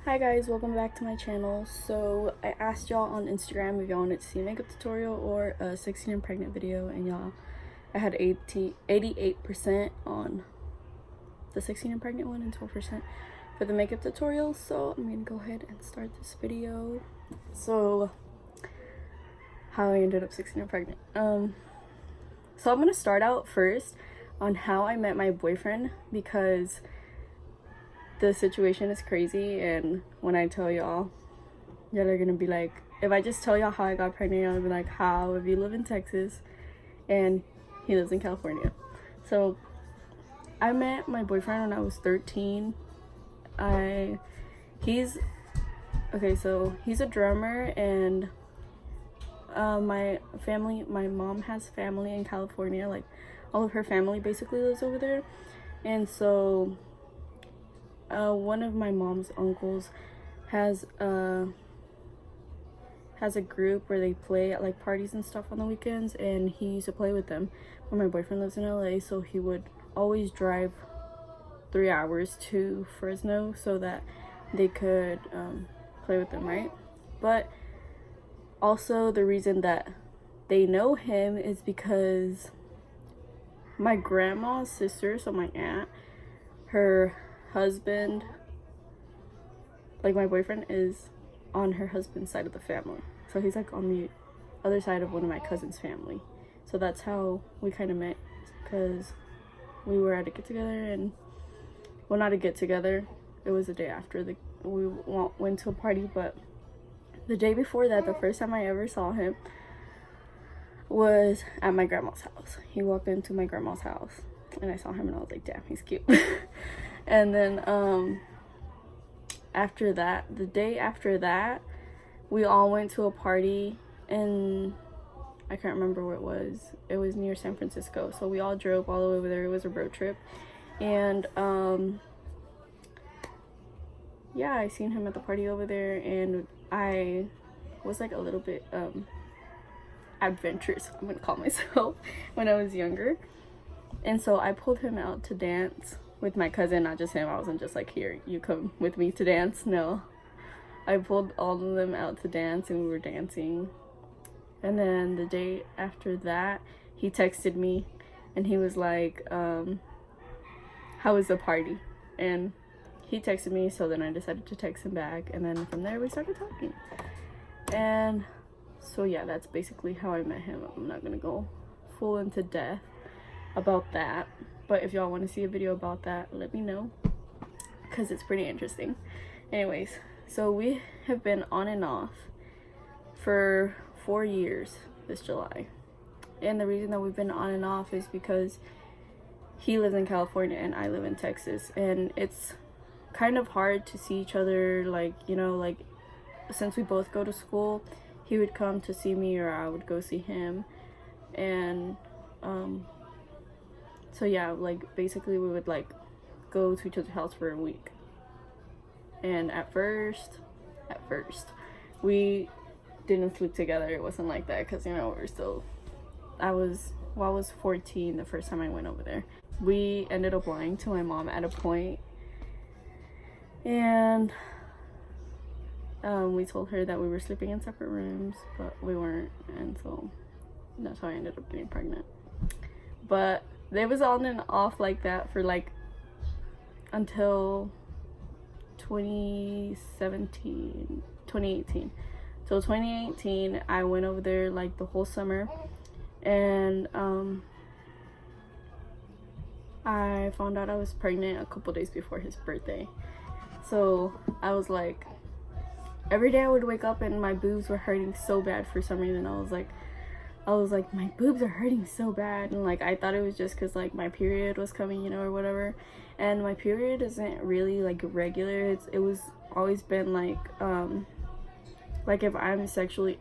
Hi guys, welcome back to my channel. So I asked y'all on Instagram if y'all wanted to see a makeup tutorial or a 16 and pregnant video, and y'all, I had 88% on the 16 and pregnant one and 12% for the makeup tutorial. So I'm gonna go ahead and start this video. So how I ended up 16 and pregnant. So I'm gonna start out first on how I met my boyfriend, because the situation is crazy, and when I tell y'all are gonna be like, if I just tell y'all how I got pregnant, y'all be like, how, if you live in Texas and he lives in California? So I met my boyfriend when I was 13. He's a drummer, and my mom has family in California. Like, all of her family basically lives over there, and so one of my mom's uncles has a group where they play at like parties and stuff on the weekends, and he used to play with them. When my boyfriend lives in LA, so he would always drive 3 hours to Fresno so that they could play with them, right? But also the reason that they know him is because my grandma's sister, so my aunt, her husband, like my boyfriend is on her husband's side of the family, so he's like on the other side of one of my cousin's family. So that's how we kind of met, because we were at a get-together, and well, not a get-together, it was the day after we went to a party, but the day before that, the first time I ever saw him was at my grandma's house. He walked into my grandma's house and I saw him, and I was like, damn, he's cute. And then after that, the day after that, we all went to a party, and I can't remember where it was. It was near San Francisco, so we all drove all the way over there. It was a road trip, and yeah, I seen him at the party over there, and I was like a little bit adventurous, I'm gonna call myself, when I was younger. And so I pulled him out to dance with my cousin, not just him. I wasn't just like, here, you come with me to dance. No, I pulled all of them out to dance, and we were dancing. And then the day after that, he texted me, and he was like, how was the party? And he texted me, so then I decided to text him back, and then from there we started talking. And so yeah, that's basically how I met him. I'm not gonna go full into depth about that, but if y'all want to see a video about that, let me know, because it's pretty interesting. Anyways, so we have been on and off for 4 years this July, and the reason that we've been on and off is because he lives in California and I live in Texas, and it's kind of hard to see each other, like, you know, like, since we both go to school, he would come to see me or I would go see him. And so yeah, like, basically we would like go to each other's house for a week. And at first we didn't sleep together. It wasn't like that, because, you know, I was 14 the first time I went over there. We ended up lying to my mom at a point, and we told her that we were sleeping in separate rooms, but we weren't, and so that's how I ended up getting pregnant. But they was on and off like that for like until 2018. So 2018, I went over there like the whole summer, and I found out I was pregnant a couple days before his birthday. So I was like, every day I would wake up and my boobs were hurting so bad for some reason. I was like, my boobs are hurting so bad, and like I thought it was just because like my period was coming, you know, or whatever. And my period isn't really like regular. It was always been like if I'm sexually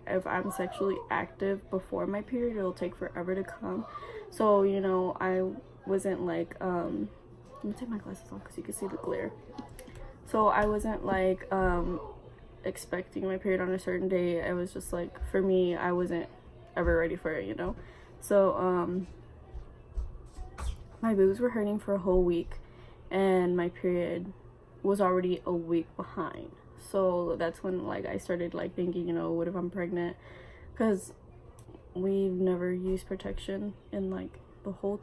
active before my period, it'll take forever to come. So, you know, I wasn't like let me take my glasses off because you can see the glare. So I wasn't like expecting my period on a certain day. I was just like, for me, I wasn't ever ready for it, you know. So my boobs were hurting for a whole week, and my period was already a week behind. So that's when like I started like thinking, you know, what if I'm pregnant? Because we've never used protection in like the whole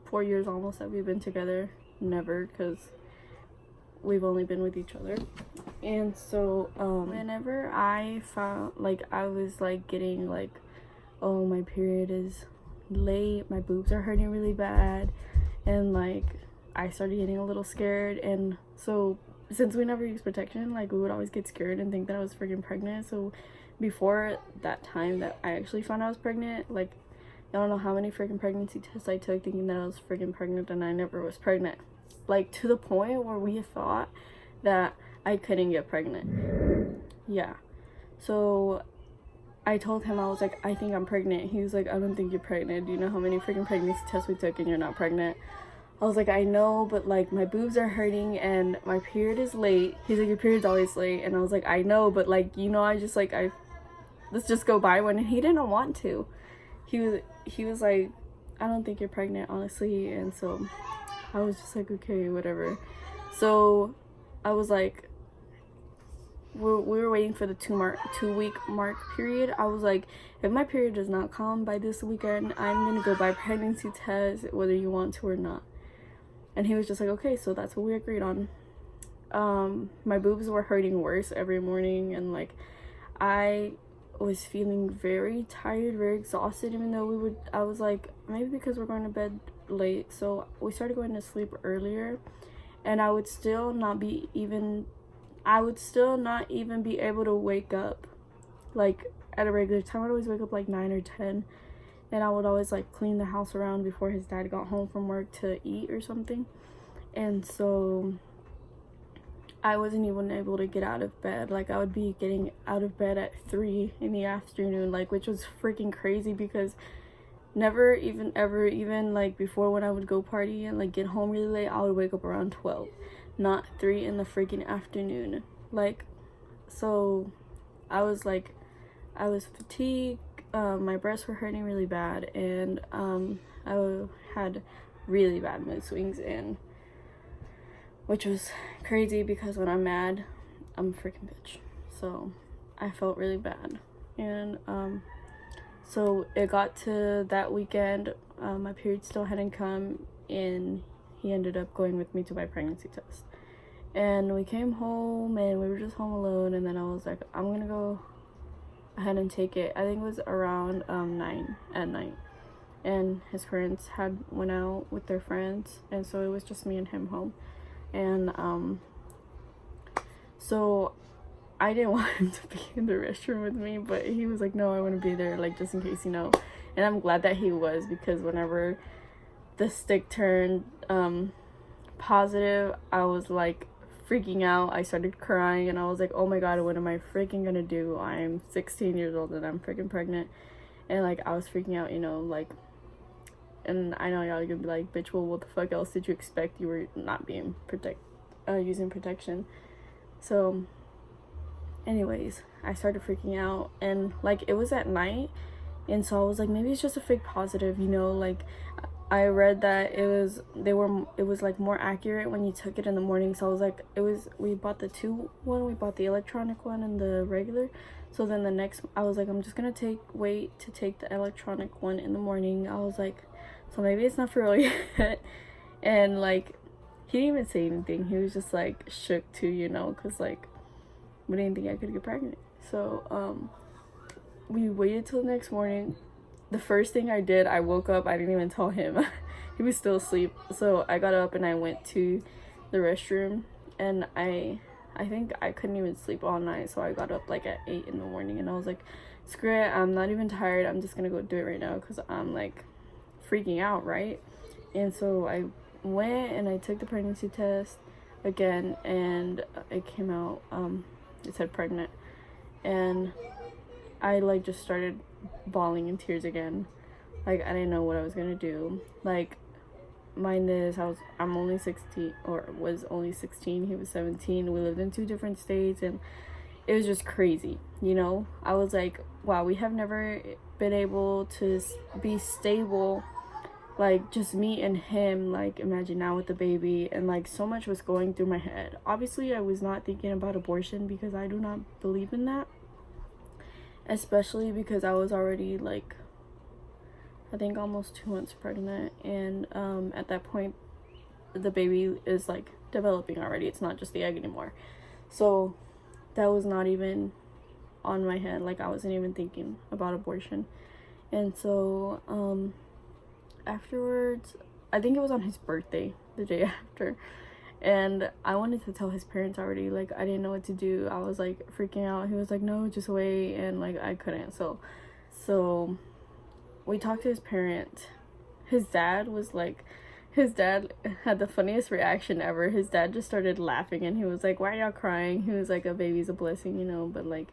4 years almost that we've been together. Never, because we've only been with each other. And so whenever I found, like, I was like getting like, oh, my period is late, my boobs are hurting really bad, and like I started getting a little scared. And so since we never used protection, like we would always get scared and think that I was freaking pregnant. So before that time that I actually found I was pregnant, like I don't know how many freaking pregnancy tests I took thinking that I was freaking pregnant, and I never was pregnant. Like to the point where we thought that I couldn't get pregnant. Yeah. So I told him, I was like, I think I'm pregnant. He was like, I don't think you're pregnant. Do you know how many freaking pregnancy tests we took and you're not pregnant? I was like, I know, but like my boobs are hurting and my period is late. He's like, your period's always late. And I was like, I know, but like, you know, I just like, let's just go buy one. And he didn't want to. He was like, I don't think you're pregnant, honestly. And so I was just like, okay, whatever. So I was like, we were waiting for the 2-week mark period. I was like, if my period does not come by this weekend, I'm gonna go buy pregnancy tests, whether you want to or not. And he was just like, okay. So that's what we agreed on. My boobs were hurting worse every morning, and like I was feeling very tired, very exhausted, even though I was like, maybe because we're going to bed late, so we started going to sleep earlier, and I would still not even be able to wake up like at a regular time. I'd always wake up like 9 or 10, and I would always like clean the house around before his dad got home from work to eat or something. And so I wasn't even able to get out of bed. Like I would be getting out of bed at 3 in the afternoon, like, which was freaking crazy, because never even like before, when I would go party and like get home really late, I would wake up around 12, not 3 in the freaking afternoon. Like, so I was fatigued, my breasts were hurting really bad, and I had really bad mood swings, and which was crazy because when I'm mad, I'm a freaking bitch. So I felt really bad. And so it got to that weekend, my period still hadn't come, and he ended up going with me to my pregnancy test. And we came home, and we were just home alone, and then I was like, I'm gonna go ahead and take it. I think it was around 9 at night, and his parents had went out with their friends, and so it was just me and him home. And so I didn't want him to be in the restroom with me, but he was like, no, I want to be there, like, just in case, you know. And I'm glad that he was, because whenever the stick turned positive, I was like freaking out. I started crying, and I was like, oh my god, what am I freaking gonna do? I'm 16 years old and I'm freaking pregnant. And like I was freaking out, you know, like, and I know y'all are gonna be like, bitch, well, what the fuck else did you expect? You were not being using protection. So anyways, I started freaking out, and like it was at night, and so I was like, maybe it's just a fake positive, you know. Like I read that it was like more accurate when you took it in the morning. So I was like, we bought the we bought the electronic one and the regular. So then the next, I was like, I'm just gonna wait to take the electronic one in the morning. I was like, so maybe it's not for real yet. And like he didn't even say anything. He was just like shook too, you know, because like we didn't think I could get pregnant. So we waited till the next morning. The first thing I did, I woke up, I didn't even tell him. He was still asleep. So I got up and I went to the restroom, and I think I couldn't even sleep all night. So I got up like at 8 in the morning, and I was like, screw it, I'm not even tired, I'm just gonna go do it right now, because I'm like freaking out, right? And so I went and I took the pregnancy test again, and it came out, it said pregnant. And I like just started bawling in tears again. Like I didn't know what I was gonna do. Like, mind this, I'm only 16, or was only 16, he was 17. We lived in 2 different states, and it was just crazy, you know. I was like, wow, we have never been able to be stable like just me and him, like imagine now with the baby, and like so much was going through my head. Obviously I was not thinking about abortion because I do not believe in that, especially because I was already like I think almost 2 months pregnant, and at that point the baby is like developing already. It's not just the egg anymore. So that was not even on my head. Like I wasn't even thinking about abortion. And so afterwards, I think it was on his birthday, the day after, and I wanted to tell his parents already. Like I didn't know what to do. I was like freaking out. He was like, no, just wait, and like I couldn't. So we talked to his parents. His dad had the funniest reaction ever. His dad just started laughing, and he was like, why are y'all crying? He was like, a baby's a blessing, you know. But like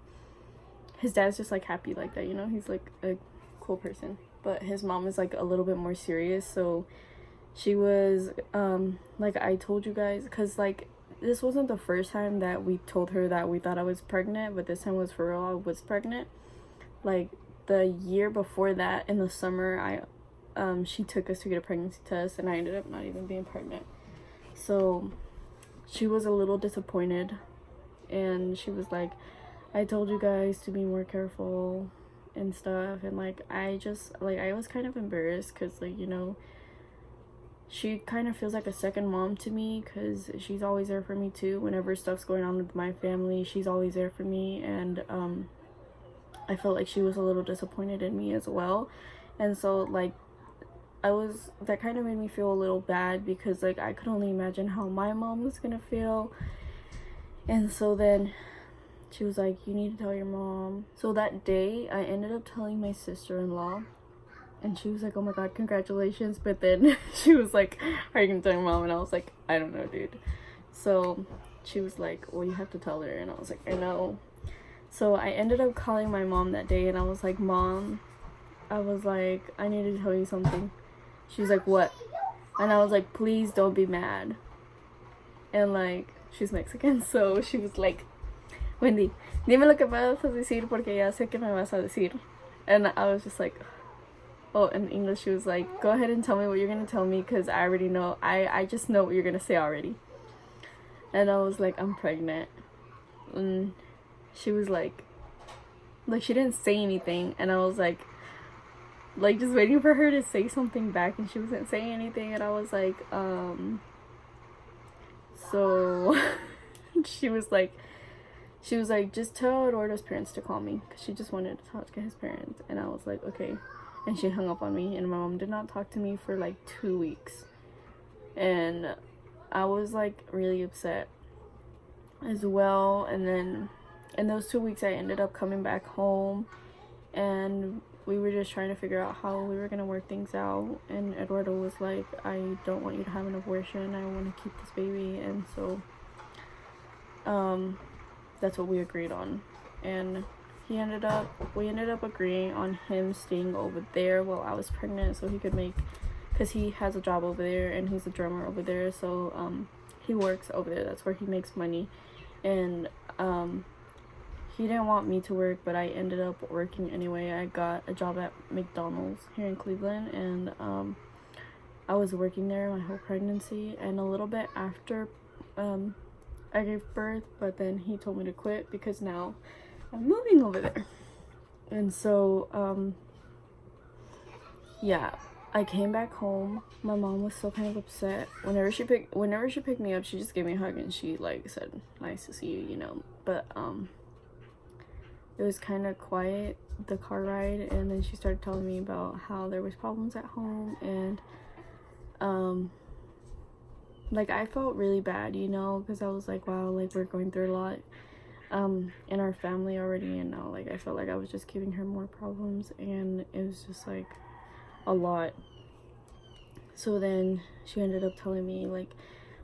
his dad's just like happy like that, you know. He's like a cool person. But his mom is like a little bit more serious. So she was like I told you guys, because like this wasn't the first time that we told her that we thought I was pregnant, but this time was for real. I was pregnant. Like the year before that, in the summer, she took us to get a pregnancy test, and I ended up not even being pregnant. So she was a little disappointed, and she was like, I told you guys to be more careful and stuff. And like I was kind of embarrassed, because like, you know, she kind of feels like a second mom to me, because she's always there for me too. Whenever stuff's going on with my family, she's always there for me. And I felt like she was a little disappointed in me as well. And so like that kind of made me feel a little bad, because like I could only imagine how my mom was gonna feel. And so then she was like, you need to tell your mom. So that day I ended up telling my sister-in-law, and she was like, oh my god, congratulations. But then she was like, are you gonna tell your mom? And I was like, I don't know, dude. So she was like, well, you have to tell her. And I was like, I know. So I ended up calling my mom that day, and I was like, Mom, I was like, I need to tell you something. She was like, what? And I was like, please don't be mad. And like, she's Mexican, so she was like, Wendy, dime lo que vas a decir, porque ya sé que me vas a decir. And I was just like, oh, in English she was like, go ahead and tell me what you're gonna tell me, because I already know. I just know what you're gonna say already. And I was like, I'm pregnant. And she was like she didn't say anything, and I was like just waiting for her to say something back, and she wasn't saying anything. And I was like, so she was like, just tell Eduardo's parents to call me, because she just wanted to talk to his parents. And I was like, okay. And she hung up on me, and my mom did not talk to me for like 2 weeks, and I was like really upset as well. And then in those 2 weeks I ended up coming back home, and we were just trying to figure out how we were gonna work things out. And Eduardo was like, I don't want you to have an abortion, I want to keep this baby. And so that's what we agreed on. And we ended up agreeing on him staying over there while I was pregnant, so he could make, because he has a job over there and he's a drummer over there, so he works over there. That's where he makes money. And he didn't want me to work, but I ended up working anyway. I got a job at McDonald's here in Cleveland, and I was working there my whole pregnancy and a little bit after I gave birth. But then he told me to quit, because now I'm moving over there. And so yeah, I came back home. My mom was still kind of upset. Whenever she picked me up, she just gave me a hug, and she like said, nice to see you, you know. But it was kind of quiet, the car ride. And then she started telling me about how there was problems at home. And like I felt really bad, you know, because I was like, wow, like we're going through a lot in our family already, and now like I felt like I was just giving her more problems, and it was just like a lot. So then she ended up telling me like,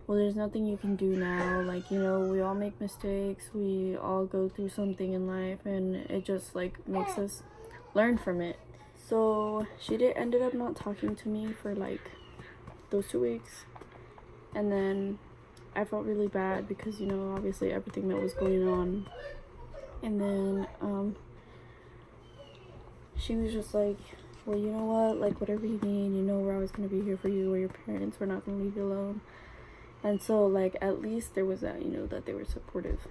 well, there's nothing you can do now, like, you know, we all make mistakes, we all go through something in life, and it just like makes us learn from it. So she ended up not talking to me for like those 2 weeks. And then I felt really bad, because, you know, obviously everything that was going on. And then she was just like, well, you know what, like, whatever you need, you know, we're always gonna be here for you. We're your parents, we're not gonna leave you alone. And so, like, at least there was that, you know, that they were supportive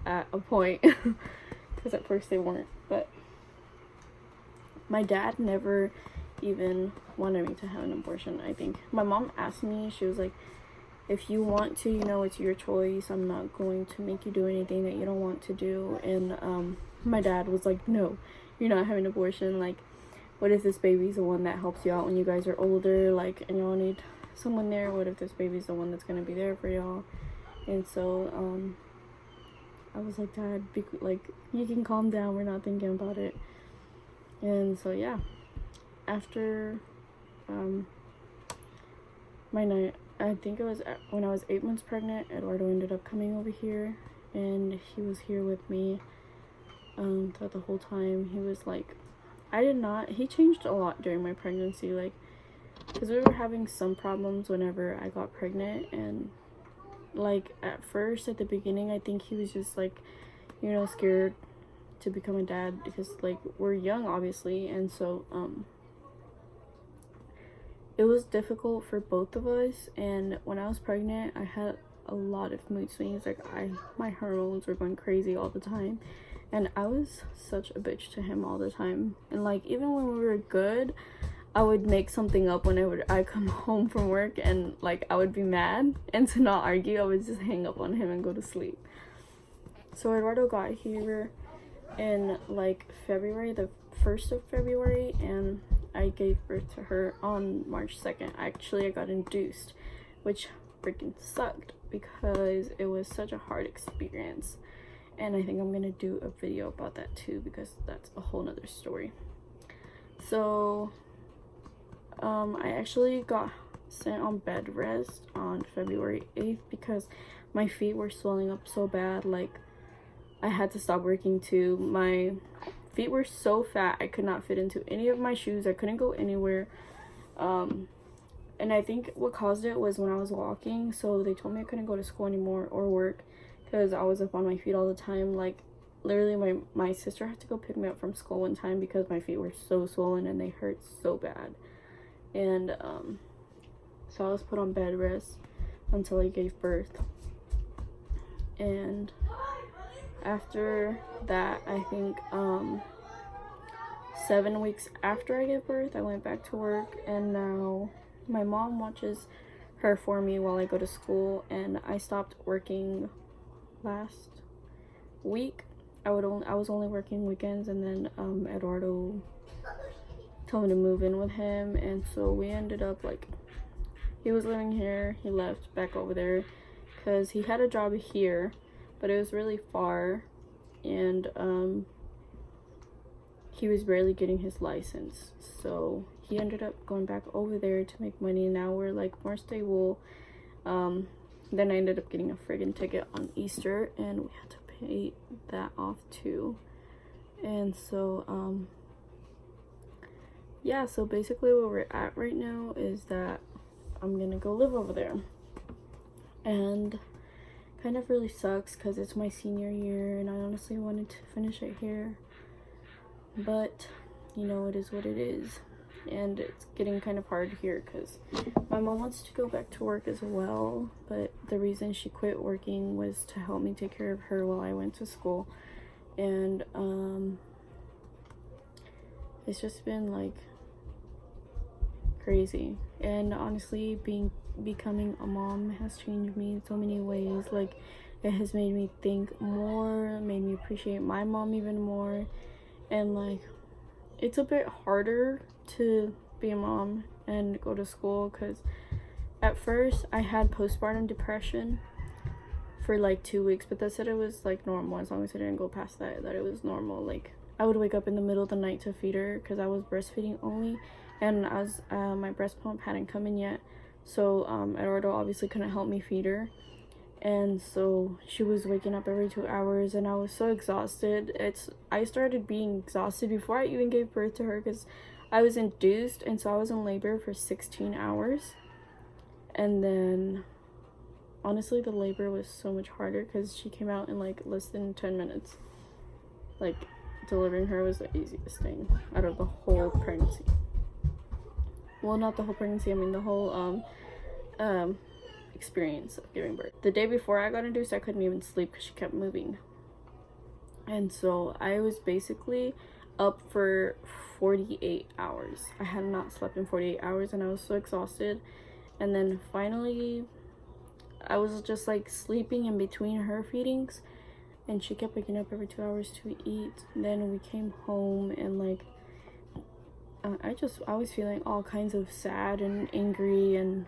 at a point. Because at first they weren't. But my dad never even wanted me to have an abortion. I think my mom asked me, she was like, if you want to, you know, it's your choice. I'm not going to make you do anything that you don't want to do. And my dad was like, no, you're not having an abortion. Like, what if this baby's the one that helps you out when you guys are older, like, and y'all need someone there? What if this baby's the one that's gonna be there for y'all? And so I was like, Dad, like, you can calm down, we're not thinking about it. And so yeah, after my night, I think it was when I was 8 months pregnant, Eduardo ended up coming over here, and he was here with me throughout the whole time. He was like, he changed a lot during my pregnancy, like, because we were having some problems whenever I got pregnant. And like, at first, at the beginning, I think he was just like, you know, scared to become a dad, because like, we're young, obviously. And so it was difficult for both of us. And when I was pregnant, I had a lot of mood swings. Like, my hormones were going crazy all the time, and I was such a bitch to him all the time. And like, even when we were good, I would make something up whenever I come home from work, and like, I would be mad, and to not argue, I would just hang up on him and go to sleep. So Eduardo got here in like February, the 1st of February, and I gave birth to her on March 2nd. Actually, I got induced, which freaking sucked because it was such a hard experience. And I think I'm gonna do a video about that too, because that's a whole nother story. So I actually got sent on bed rest on February 8th because my feet were swelling up so bad. Like, I had to stop working too. My feet were so fat, I could not fit into any of my shoes. I couldn't go anywhere. And I think what caused it was when I was walking. So they told me I couldn't go to school anymore or work because I was up on my feet all the time. Like, literally, my sister had to go pick me up from school one time because my feet were so swollen and they hurt so bad. And so I was put on bed rest until I gave birth. And after that, I think 7 weeks after I gave birth, I went back to work, and now my mom watches her for me while I go to school. And I stopped working last week. I was only working weekends, and then Eduardo told me to move in with him, and so we ended up, like, he was living here, he left back over there because he had a job here, but it was really far, and he was barely getting his license, so he ended up going back over there to make money. Now we're like more stable. Then I ended up getting a friggin' ticket on Easter, and we had to pay that off too. And so yeah, so basically where we're at right now is that I'm gonna go live over there, and kind of really sucks because it's my senior year and I honestly wanted to finish it here, but you know, it is what it is. And it's getting kind of hard here because my mom wants to go back to work as well, but the reason she quit working was to help me take care of her while I went to school. And it's just been like crazy. And honestly, becoming a mom has changed me in so many ways. Like, it has made me think more, made me appreciate my mom even more. And like, it's a bit harder to be a mom and go to school because at first I had postpartum depression for like 2 weeks, but they said it was like normal as long as I didn't go past that it was normal. Like, I would wake up in the middle of the night to feed her because I was breastfeeding only, and my breast pump hadn't come in yet, so Eduardo obviously couldn't help me feed her. And so she was waking up every 2 hours, and I was so exhausted. I started being exhausted before I even gave birth to her because I was induced, and so I was in labor for 16 hours. And then honestly, the labor was so much harder because she came out in like less than 10 minutes. Like, delivering her was the easiest thing out of the whole pregnancy. Well, not the whole pregnancy, I mean the whole experience of giving birth. The day before I got induced, I couldn't even sleep because she kept moving. And so I was basically up for 48 hours. I had not slept in 48 hours and I was so exhausted. And then finally, I was just like sleeping in between her feedings. And she kept waking up every 2 hours to eat. And then we came home and like, I was feeling all kinds of sad and angry and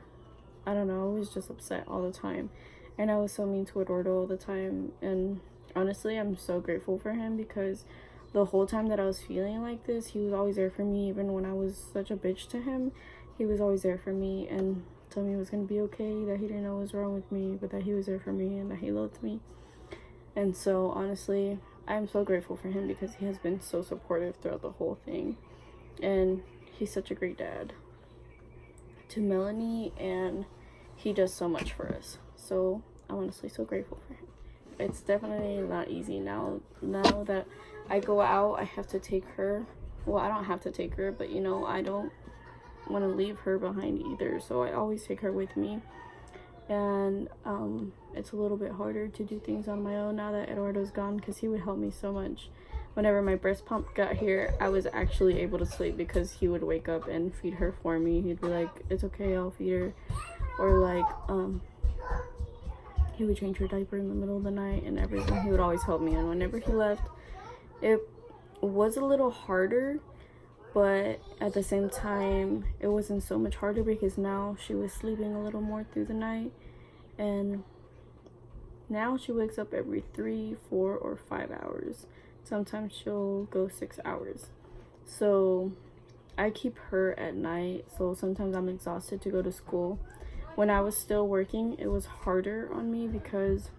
I don't know, I was just upset all the time. And I was so mean to Eduardo all the time. And honestly, I'm so grateful for him because the whole time that I was feeling like this, he was always there for me. Even when I was such a bitch to him, he was always there for me and told me it was going to be okay, that he didn't know what was wrong with me, but that he was there for me and that he loved me. And so honestly, I'm so grateful for him because he has been so supportive throughout the whole thing. And he's such a great dad to Melanie, and he does so much for us. So I'm honestly so grateful for him. It's definitely not easy now that I go out. I have to take her. Well, I don't have to take her, but you know, I don't want to leave her behind either, so I always take her with me. And it's a little bit harder to do things on my own now that Eduardo's gone, because he would help me so much. Whenever my breast pump got here, I was actually able to sleep because he would wake up and feed her for me. He'd be like, it's okay, I'll feed her. Or like he would change her diaper in the middle of the night and everything. He would always help me. And whenever he left, it was a little harder, but at the same time it wasn't so much harder because now she was sleeping a little more through the night. And now she wakes up every 3, 4, or 5 hours. Sometimes she'll go 6 hours. So I keep her at night, so sometimes I'm exhausted to go to school. When I was still working, it was harder on me because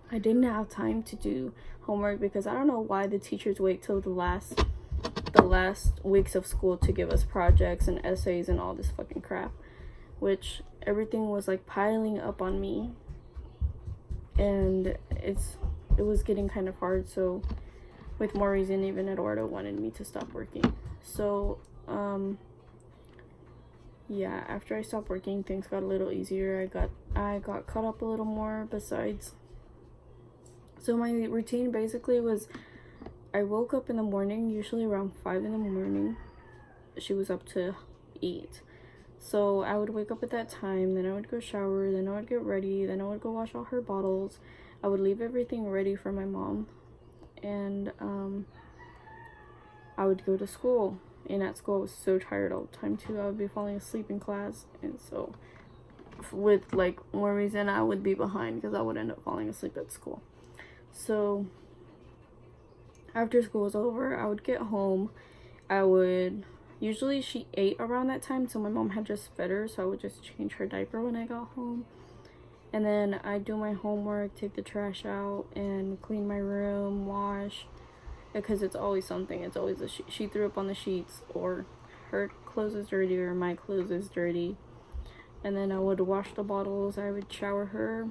I didn't have time to do homework, because I don't know why the teachers wait till the last weeks of school to give us projects and essays and all this fucking crap, which everything was like piling up on me, and it was getting kind of hard. So with more reason, even Eduardo wanted me to stop working. So yeah, after I stopped working, things got a little easier. I got caught up a little more. Besides, so my routine basically was, I woke up in the morning, usually around 5 in the morning. She was up to eat. So I would wake up at that time, then I would go shower, then I would get ready, then I would go wash all her bottles. I would leave everything ready for my mom. And I would go to school. And at school I was so tired all the time too. I would be falling asleep in class. And so with like more reason, I would be behind because I would end up falling asleep at school. So after school was over, I would get home. Usually she ate around that time, so my mom had just fed her, so I would just change her diaper when I got home. And then I'd do my homework, take the trash out, and clean my room, wash, because it's always something. It's always she threw up on the sheets, or her clothes is dirty, or my clothes is dirty. And then I would wash the bottles, I would shower her,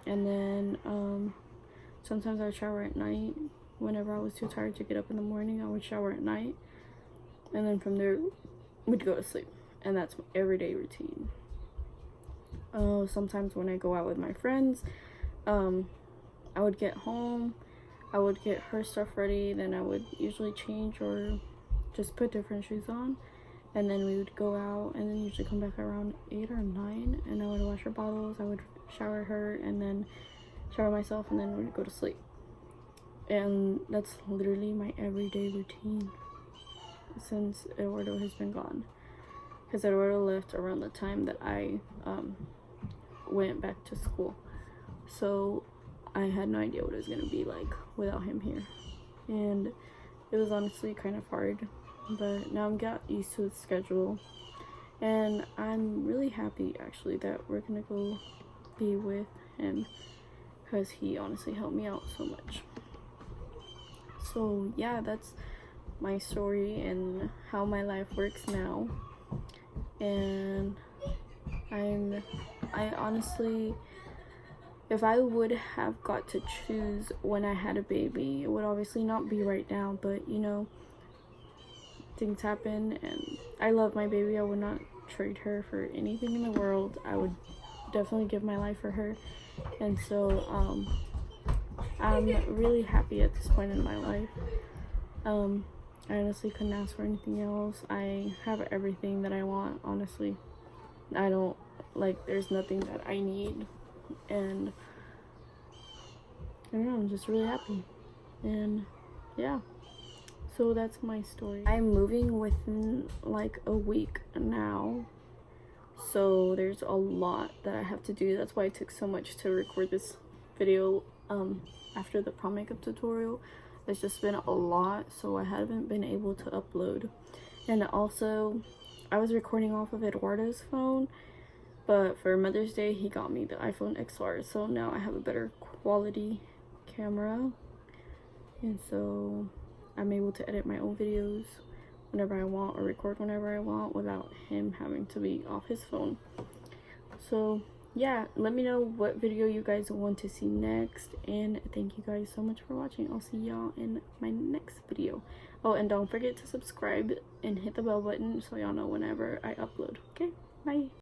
and then sometimes I would shower at night. Whenever I was too tired to get up in the morning, I would shower at night, and then from there we'd go to sleep. And that's my everyday routine. Sometimes when I go out with my friends, I would get home, I would get her stuff ready, then I would usually change or just put different shoes on, and then we would go out, and then usually come back around 8 or 9, and I would wash her bottles, I would shower her, and then shower myself, and then we'd go to sleep. And that's literally my everyday routine since Eduardo has been gone, because Eduardo left around the time that I went back to school. So I had no idea what it was going to be like without him here, and it was honestly kind of hard, but now I'm got used to the schedule, and I'm really happy actually that we're gonna go be with him, because he honestly helped me out so much. So yeah, that's my story and how my life works now. And I honestly if I would have got to choose when I had a baby, it would obviously not be right now, but you know, things happen, and I love my baby. I would not trade her for anything in the world. I would definitely give my life for her. And so I'm really happy at this point in my life. I honestly couldn't ask for anything else. I have everything that I want, honestly. I don't, like, there's nothing that I need, and I don't know, I'm just really happy. And yeah, so that's my story. I'm moving within like a week now, so there's a lot that I have to do. That's why it took so much to record this video after the prom makeup tutorial. It's just been a lot, so I haven't been able to upload. And also, I was recording off of Eduardo's phone, but for Mother's Day he got me the iPhone XR, so now I have a better quality camera, and so I'm able to edit my own videos whenever I want or record whenever I want without him having to be off his phone. So yeah, let me know what video you guys want to see next, and thank you guys so much for watching. I'll see y'all in my next video. Oh, and don't forget to subscribe and hit the bell button so y'all know whenever I upload. Okay, bye.